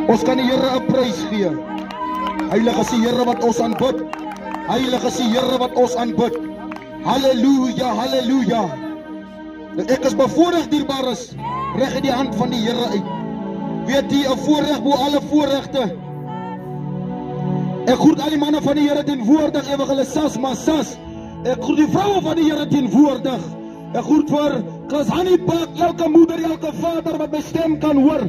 Ons kan die Here 'n prys gee. Heilig is die Here wat ons aanbid. Heilig is die Here wat ons aanbid. Halleluja, halleluja. Ek is bevoorreg, dierbares, reg in die hand van die Here uit. Weet jy, 'n voorreg bo alle voorregte. Ek groet al die manne van die Here teenwoordig, ewig hulle sas, maar sas. Ek groet die vroue van die Here teenwoordig. Ek groet vir Klas Hannie Pak, elke moeder, elke vader wat my stem kan hoor.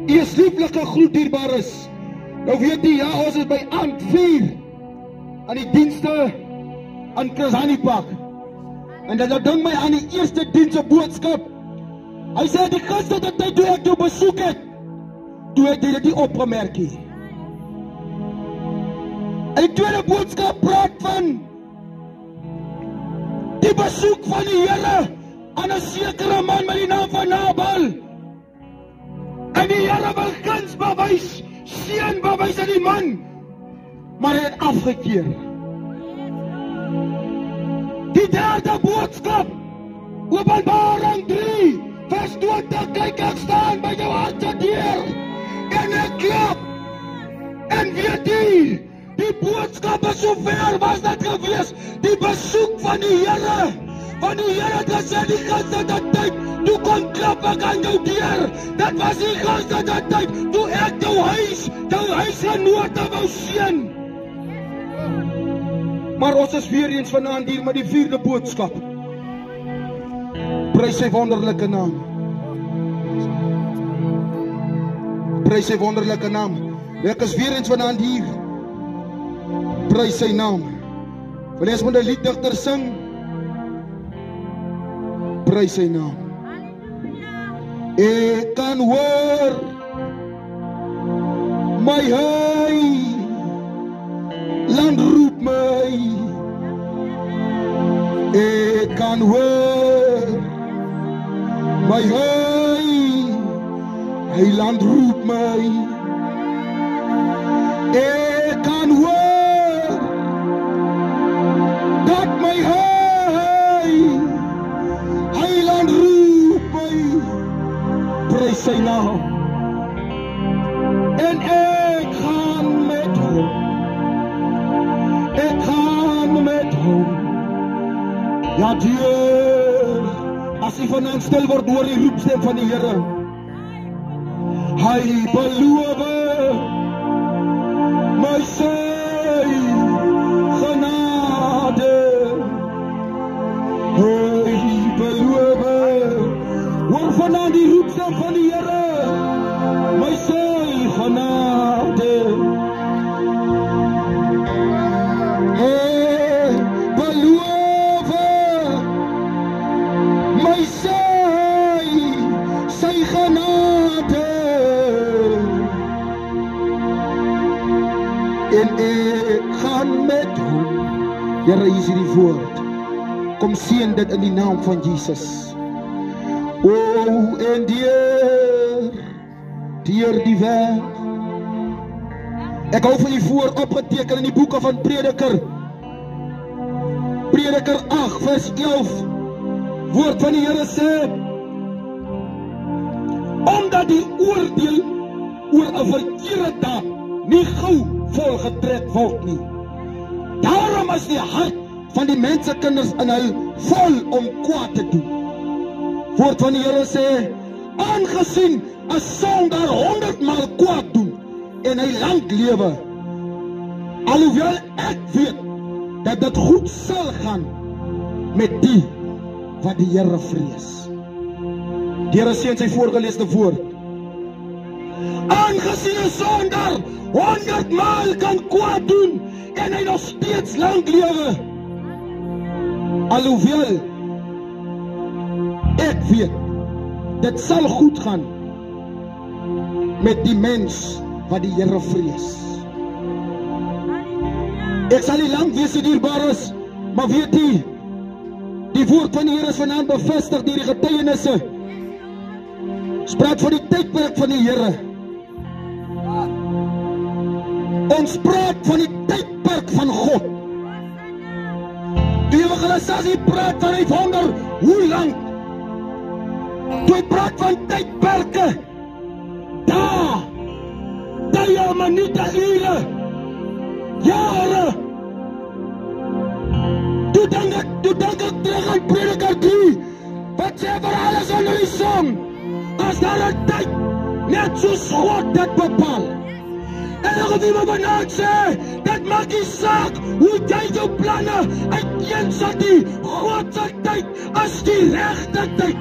U is lieflike groet, dierbares. Nou weet jy, ja, ons is by aand 4 aan die dienste aan Klas Hannie Pak. En dat ding my aan die eerste dienste boodskap. Hy sê die gister dat tyd toe ek jou besoek het, toe het jy dit nie opgemerk nie. En die tweede boodskap praat van die besoek van die Here aan 'n sekere man met die naam van Nabal. En die Here wil guns bewys, seën bewys aan die man, maar hy het afgekeer. Die derde boodskap, Openbaring 3, vers 20, kyk ek staan by jou hartedeur en ek klop. En weet jy, die boodskap is so ver was dat gewees, die besoek van die Here. Van die Here het gesê die gaste dat tyd, toe kom klop ek aan jou deur. Dat was die gaste dat tyd, toe ek jou huisgenote wou seën. Maar ons is weer eens vanaand hier met die 4de boodskap. Prys sy wonderlike naam. Prys sy wonderlike naam. Ek is weer eens vanaand hier. Prys sy naam. Wil jy eens met 'n lieddigter sing? Prys sy naam. Ek kan hoor my land roep my. Ek kan hoor my heiland roep my. Ek kan hoor dat my heiland roep my. Prys sy naam. En ek gaan met hom. Ek gaan met hom. Ja, Heer, as hy vanaand stil word hoor die roepstem van die Here. Hy beloof my sy genade. Hy beloof, hoor vanaand die roepstem van die Here. My sy genade. Hy beloof my sy genade. En ek gaan met hom. Here, hier is die woord. Kom seën dit in die naam van Jesus. O, en deur die weg. Ek hou van die woord opgeteken in die boeke van Prediker. Prediker 8 vers 11. Woord van die Here sê, omdat die oordeel oor 'n verkeerde daad nie gou volgetrek word nie. Daarom is die hart van die mensekinders in hul vol om kwaad te doen. Woord van die Here sê, aangesien 'n sondaar 100 maal kwaad doen en hy lank lewe, alhoewel ek weet dat dit goed sal gaan met die wat die Here vrees. Die Here sê in sy voorgeleesde woord, aangesien 'n sondaar 100 maal kan kwaad doen en hy nog steeds lank lewe, alhoewel ek weet dit sal goed gaan met die mens wat die Here vrees. Ek sal nie lank wees, dierbares, maar weet jy, die woord van die Here is vanaand bevestig deur die getuienisse. Spraak van die tydperk van die Here. Ons praat van die tydperk van God. Die evangelisasie praat van hy wonder hoe lang. Toe hy praat van tydperke, daar minute ure, jare. Toe dink ek terug aan Prediker 3, wat sê vir alles onder die son, as daar 'n tyd, net soos God dit bepaal. En of iemand vanaand sê, dit maak nie saak hoe jy jou planne uiteensit nie, God se tyd is die regte tyd.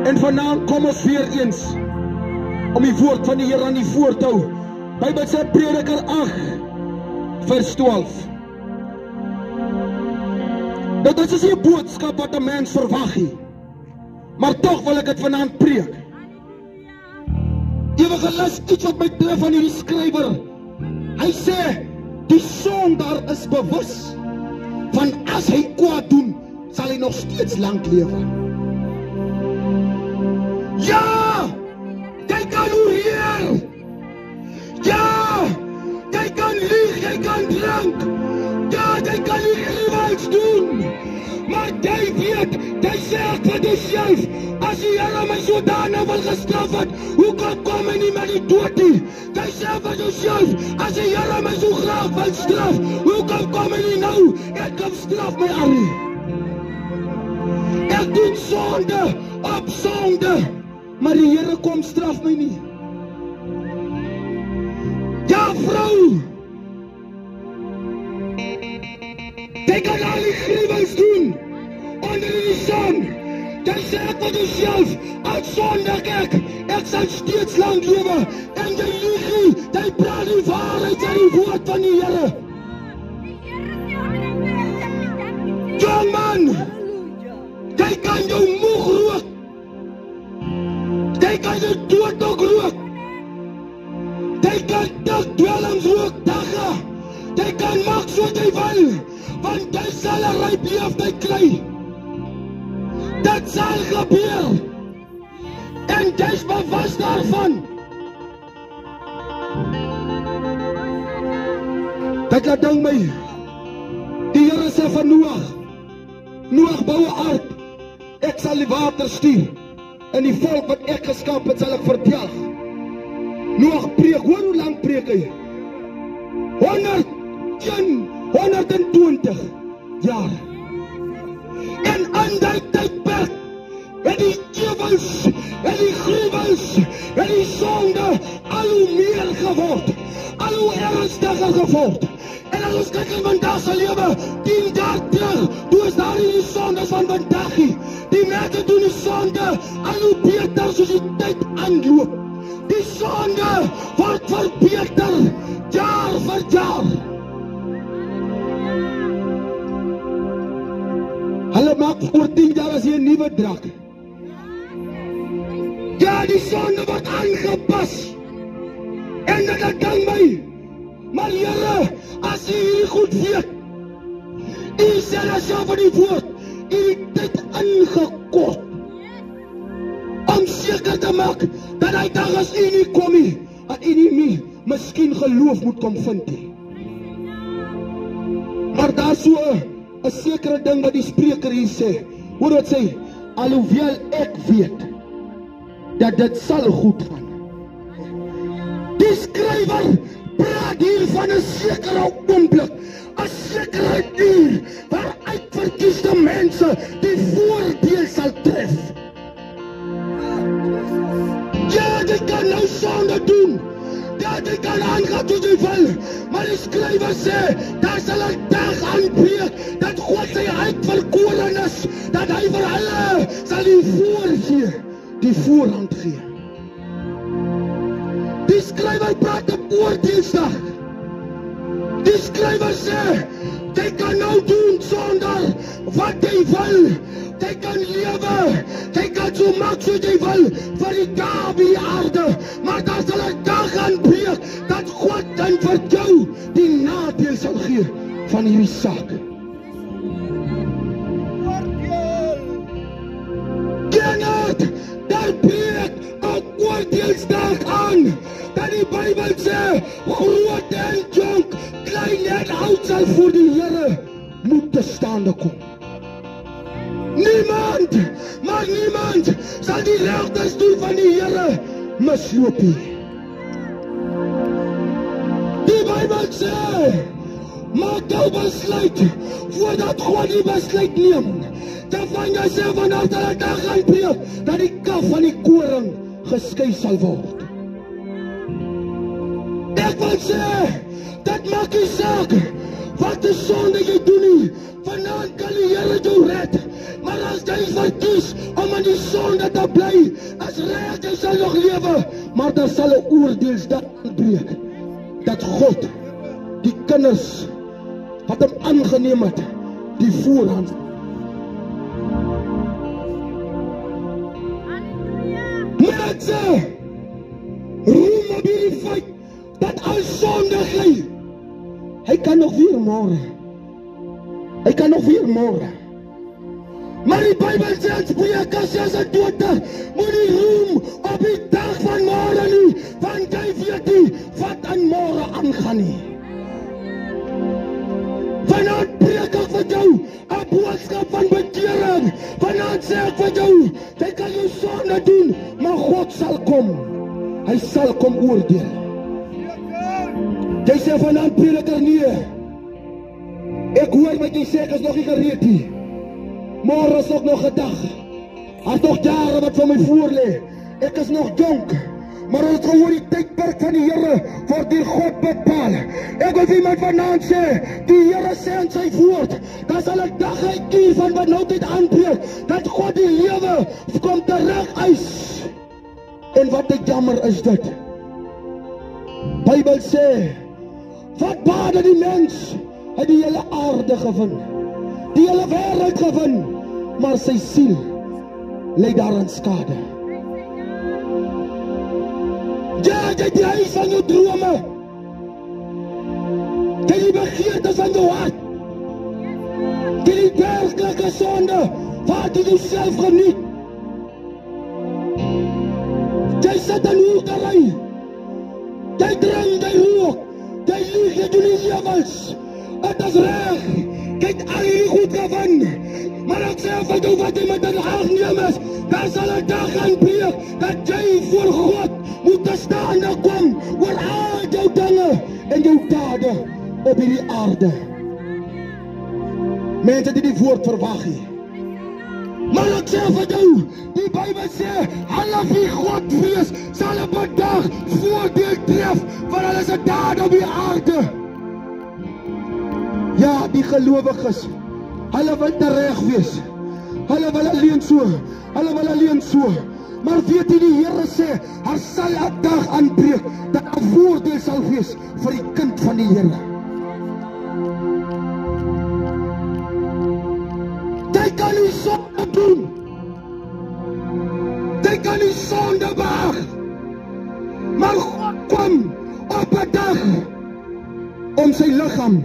En vanaand kom ons weer eens om die woord van die Here aan die voor te hou. Bybel sê Prediker 8 vers 12. Nou dit is nie 'n boodskap wat 'n mens verwag nie, maar tog wil ek dit vanaand preek. Ewige lus iets op my tref van hierdie skrywer. Hy sê die sondaar is bewus van as hy kwaad doen, sal hy nog steeds lank lewe. Ja! Jy kan oorheer! Ja! Jy kan lieg, jy kan drank! Ja, jy kan nie gruwels doen! Maar jy weet, jy sê ek vir jouself, as die Here my sodanig wil gestraf het, hoekom kom hy nie met die dood nie? Jy sê vir jouself, as die Here my so graag wil straf, hoekom kom hy nie nou? Ek kom straf my aan nie. Ek doen sonde op sonde, maar die Here kom straf my nie. Ja, vrou! Jy kan al die gruwels doen onder die son. Jy sê vir jouself, as sondig ek sal steeds lang lewe. En jy lieg nie, jy praat die waarheid uit die woord van die Here. Jong man, jy kan jou moeg rook. Jy kan jou dood ook rook. Jy kan dik dwelms rook, dagga. Jy kan maak so jy wil, want jy sal 'n ryp leeftyd kry. Dit sal gebeur. En jy is bewus daarvan. Dit laat dink my, die Here sê van Noag bou 'n ark, ek sal die water stuur, en die volk wat ek geskap het sal ek verdelg. Noag preek, hoor hoe lang preek hy? 120 jaar. En aan die tydperk het die ewels, en die gruwels, en die sonde al hoe meer geword, al hoe ernstiger geword. En as ons kyk in vandag se lewe, 10 jaar terug, toe is daar nie die sondes van vandag nie. Die mense doen die sonde al hoe beter soos die tyd aanloop. Die sonde word verbeter jaar vir jaar. Hulle maak oor 10 jaar as jy 'n nuwe drak. Ja, die sonde word aangepas. En dit dink my, maar Here, as jy hierdie goed weet, u sê self van die woord, u het dit ingekort. Om seker te maak, dat hy dag as u nie kom nie, dat u nie miskien geloof moet kom vind nie. Maar daar so 'n sekere ding wat die spreker hier sê, hoor wat sê, alhoewel ek weet, dat dit sal goed gaan. Die skrywer praat hier van 'n sekere oomblik, 'n sekere uur, waar uitverkiesde mense die voordeel sal tref. Ja, jy kan nou sonde doen, ja, jy kan aangaan soos jy wil, maar die skrywer sê, daar sal 'n dag aanbreek, dat God sy uitverkorenes, dat hy vir hulle sal die voorhand gee. Die skrywer praat op oordeelsdag. Die skrywer sê, jy kan nou doen sonder wat jy wil. Jy kan lewe, jy kan so maak soos jy wil, vir die dae op die aarde, maar daar sal 'n dag aanbreek, dat God dan vir jou die nadeel sal gee van hierdie saak. Kenneth, daar breek 'n oordeelsdag aan, dat die Bybel sê, groot en jonk, klein en oud sal voor die Here moet te staande kom. Niemand, maar niemand sal die regterstoel van die Here misloop nie. Die Bybel sê, maak jou besluit, voordat God die besluit neem, dan van jouself vanaf dat ek dag gaan breek, dat die kaf van die koring geskei sal word. Ek wil sê, dat maak nie saak, wat die sonde jy doen nie, vanaand kan die Here jou red, maar as jy verkies om in die sonde te bly, as reg jy sal nog lewe, maar daar sal 'n oordeelsdag aanbreek, dat God die kinders wat hom aangeneem het, die voorhand. Mense, roem op hierdie feit, dat al sondig hy kan nog weer môre. Hy kan nog weer môre. Maar die Bybel sê in Spreuke 26, moenie roem op die dag van môre nie, want jy weet nie wat aan môre aangaan nie. Vanaand preek ek vir jou 'n boodskap van bekering. Vanaand sê ek vir jou, jy kan jou sonde doen, maar God sal kom. Hy sal kom oordeel. Jy sê vanaand preek ek nie. Ek hoor wat jy sê, ek is nog nie gereed nie. Môre is ook nog 'n dag. Daar's nog jare wat vir my voor lê. Ek is nog jonk. Maar ons gehoor die tydperk van die Here word deur God bepaal. Ek wil iemand vanaand sê, die Here sê in sy woord, dat sal 'n dag uitkeer van wat nou dit aanbreek, dat God die lewe kom terug eis. En wat ek jammer is dit. Bybel sê, wat baat die mens, het die hele aarde gewin, die hele wêreld gewin, maar sy siel lê daarin skade. Ja, jy die huis van jou drome, jy die begeertes van jou hart, jy die werklike sonde, wat jy jouself geniet. Jy sit in hoekery, jy drink, jy rook, jy lieg, jy doen die lewens. Het is reg, jy het al hierdie goed gewin, maar ek sê vir jou wat jy met in ag neem is, daar sal 'n dag aanbreek, dat jy voor God moet staan en kom, oor al jou dinge en jou dade op hierdie aarde. Mense die woord verwag nie. Maar ek sê vir jou, die Bybel sê, hulle wie God vrees, sal op 'n dag voordeel tref van hulle se dade op die aarde. Ja, die gelowiges, hulle wil reg wees. Hulle wil alleen so. Maar weet jy, die Here sê, daar sal 'n dag aanbreek, dat 'n voordeel sal wees vir die kind van die Here. Jy kan nie sonde doen. Jy kan nie sonde behaag. Maar God kom op 'n dag om sy liggaam,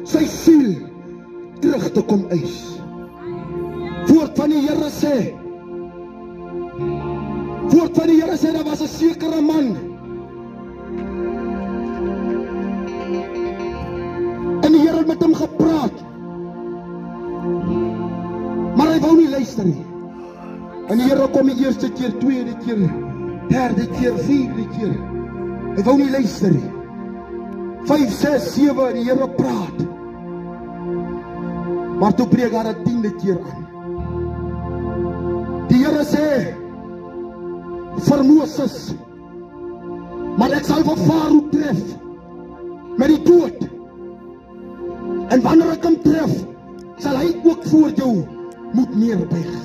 sy siel terug te kom eis. Woord van die Here sê, daar was 'n sekere man. En die Here het met hom gepraat. Maar hy wou nie luister nie. En die Here kom die eerste keer, tweede keer, derde keer, vierde keer. Hy wou nie luister nie. 5, 6, 7, die Here praat. Maar toe breek daar 'n 10de keer aan. Die Here sê vir Moses, maar ek sal vir Farao tref met die dood. En wanneer ek hom tref, sal hy ook voor jou moet neerbuig.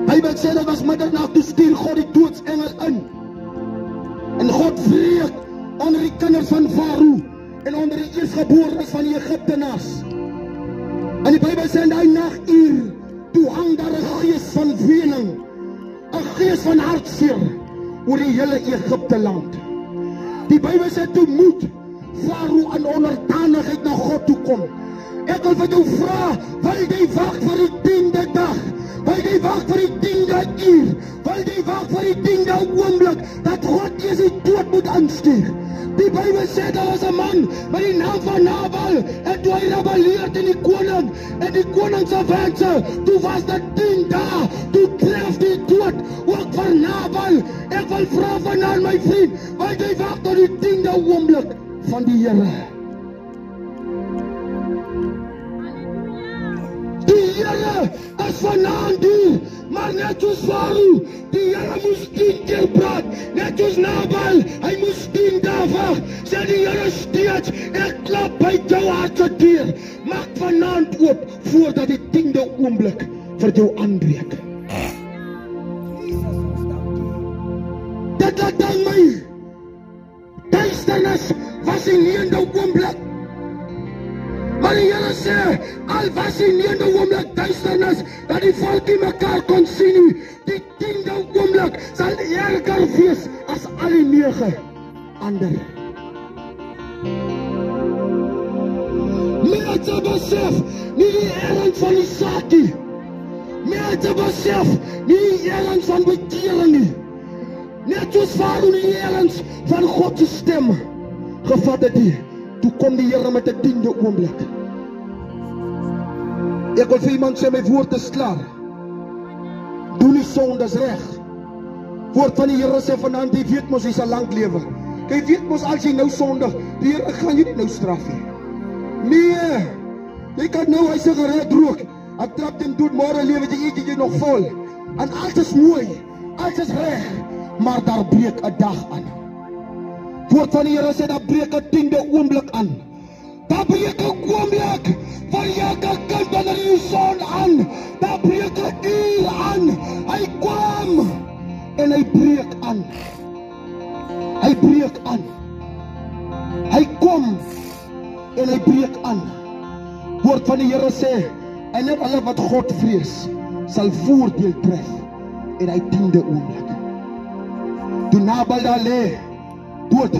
Bybel sê dat was middernag, toe stuur God die doodsengel in. En God wreek onder die kinders van Farao en onder die eerstgeborenes van die Egiptenaars. En die Bybel sê in daai naguur, toe hang daar 'n gees van wening, 'n gees van hartseer oor die hele Egipte land. Die Bybel sê toe moet Farao in onderdanigheid na God toe kom. Ek wil vir jou vra, wil jy wag vir die 10de dag, Wil jy wag vir die 10de uur? Wil jy wag vir die 10de oomblik dat God eers die dood moet aanstuur? Die Bybel sê daar was 'n man met die naam van Nabal en toe hy rebelleer teen die koning en die koning se wense, toe was dit 10 dae, toe tref die dood ook vir Nabal. Ek wil vra vanaand my vriend, wil jy wag tot die 10de oomblik van die Here? Die Here is vanaand hier, maar net soos Farao, die Here moes 10 keer praat, net soos Nabal, hy moes 10 dae wag, sê die Here steeds, ek klap by jou hart se deur, maak vanaand oop, voordat die 10de oomblik vir jou aanbreek. Dit laat aan my, duisternis was die 9de oomblik, maar die Here sê, al was die 9de oomblik duisternis, dat die volkie mekaar kon sien nie, die 10de oomblik sal erger wees as al die 9 ander. Mense besef nie die erns van die saak nie. Mense besef nie die erns van bekering nie. Net soos Farao nie die erns van God se stem gevat het nie. Toe kom die Here met 'n 10de oomblik. Ek wil vir iemand sê, my woord is klaar. Doen nie sonde, dis reg. Woord van die Here sê vanaand, jy weet mos jy sal lank lewe. Jy weet mos as jy nou sondig, die Here gaan jy nie nou straf nie. Nee, jy kan nou hy sigaret rook, hy trap hom dood, môre lewe jy nog vol. En alles is mooi, alles is reg, maar daar breek 'n dag aan. Woord van die Here sê, daar breek 'n 10de oomblik aan. Daar breek 'n oomblik van elke kind onder die son aan. Daar breek 'n uur aan. Hy kom en hy breek aan. Hy breek aan. Hy kom en hy breek aan. Woord van die Here sê, en net hulle wat God vrees, sal voordeel tref in hy 10de oomblik. Toe Nabal daar lê, dood,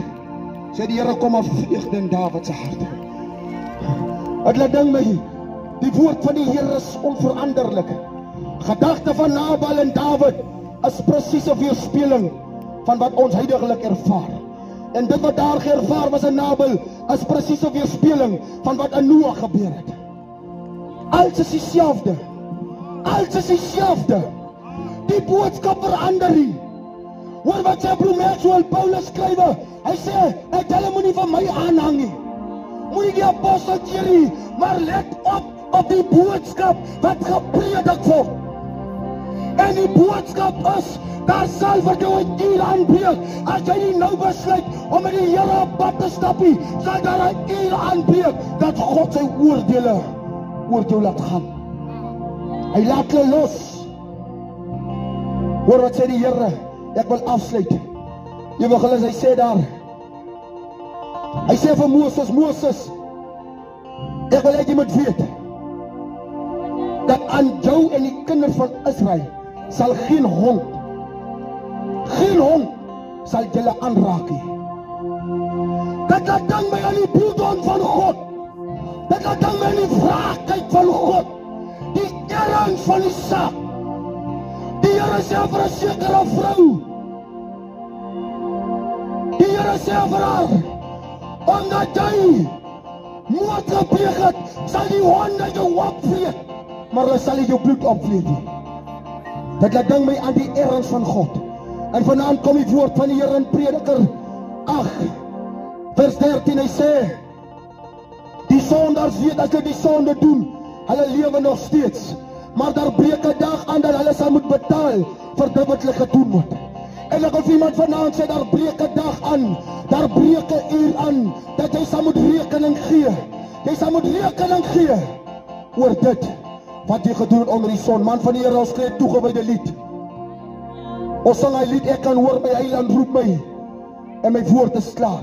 sê die Here, kom af vreugde in Dawid se hart. Het laat ding my, die woord van die Here is onveranderlik. Gedagte van Nabal en Dawid is presies 'n weerspieëling van wat ons huidigelik ervaar. En dit wat daar geervaar was in Nabal is presies 'n weerspieëling van wat in Noag gebeur het. Alles is dieselfde. Alles is dieselfde. Die boodskap verander nie. Hoor wat sê broer Maxwell Paulus skrywe. Hy sê, ek hulle moenie van my aanhang nie. Moenie die apostel keer nie, maar let op die boodskap wat gepredik word. En die boodskap is, daar sal vir jou 'n uur aanbreek. As jy nie nou besluit om met die Here op pad te stap nie, sal daar 'n uur aanbreek dat God sy oordeele oor jou laat gaan. Hy laat hulle los. Hoor wat sê die Here, ek wil afsluit. Evangelis, hy sê daar, hy sê vir Moses, ek wil jy moet weet, dat aan jou en die kinders van Israel sal geen hond sal julle aanraak nie. Dit laat dan my aan die boedon van God, dit laat dan my aan die wraakheid van God, die erns van die saak. Die Here sê vir 'n sekere vrou, die Here sê vir haar, omdat jy moord gepleeg het, sal die honde jou opvreet, maar hulle sal nie jou bloed opvreet nie. Dit laat ding my aan die erns van God. En vanaand kom die woord van die Here in Prediker 8, vers 13, hy sê, die sondaars weet as hulle die sonde doen, hulle lewe nog steeds, maar daar breek 'n dag aan dat hulle sal moet betaal vir dit wat hulle gedoen het. En ek wil vir iemand vanaand sê, daar breek 'n dag aan, daar breek 'n uur aan, dat jy sal moet rekening gee. Jy sal moet rekening gee oor dit wat jy gedoen het onder die son. Man van die Here, ons kry toegewyde lied. Ons sang hy lied, ek kan hoor my heiland roep my, en my woord is klaar.